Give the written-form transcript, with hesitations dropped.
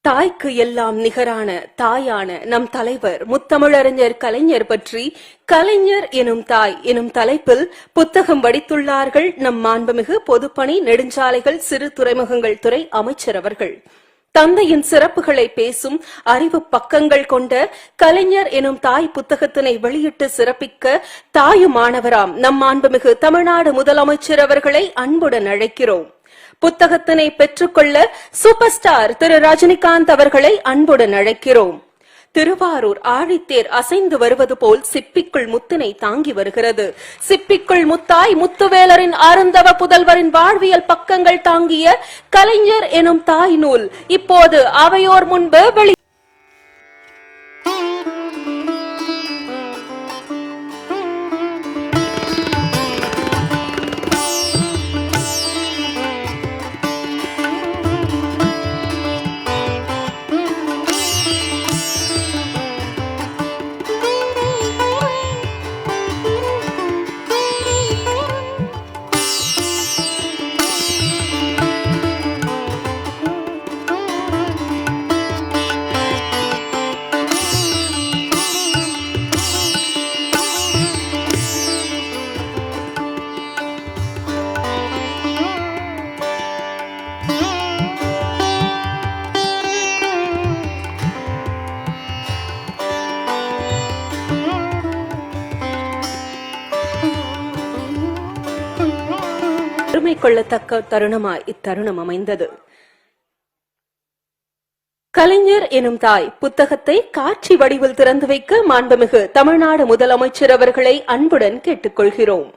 தாய்க்கு எல்லாம் நிகரான தாயான நம் தலைவர் முத்தமிழறிஞர் கலைஞர் பற்றி கலைஞர் எனும் தாய் எனும் தலைப்பில் புத்தகம் வடித்துள்ளார்கள் நம் மாண்புமிகு பொதுப்பணி நெடுஞ்சாலைகள் சிறு துறைமுகங்கள் துறை அமைச்சர் அவர்கள். தந்தையின் சிறப்புகளை பேசும் அறிவு பக்கங்கள் கொண்ட கலைஞர் எனும் தாய் புத்தகத்தினை வெளியிட்டு சிறப்பிக்க தாயுமானவராம் நம் மாண்புமிகு தமிழ்நாடு முதலமைச்சர் அவர்களை அன்புடன் அழைக்கிறோம். புத்தகத்தினை பெற்றுக்கொள்ள சூப்பர் ஸ்டார் திரு ரஜினிகாந்த் அவர்களை அன்புடன் அழைக்கிறோம். திருவாரூர் ஆழித்தேர் அசைந்து வருவது போல் சிப்பிக்குள் முத்தினை தாங்கி வருகிறது. சிப்பிக்குள் முத்தாய் முத்துவேலரின் அருந்தவ புதல்வரின் வாழ்வியல் பக்கங்கள் தாங்கிய கலைஞர் எனும் தாய் நூல் இப்போது அவையோர் முன்பு வெளி பெருமை கொள்ளத்தக்க தருணமாய் இத்தருணம் அமைந்தது. கலைஞர் எனும் தாய் புத்தகத்தை காட்சி வடிவில் திறந்து வைக்க மாண்புமிகு தமிழ்நாடு முதலமைச்சர் அவர்களை அன்புடன் கேட்டுக்கொள்கிறோம்.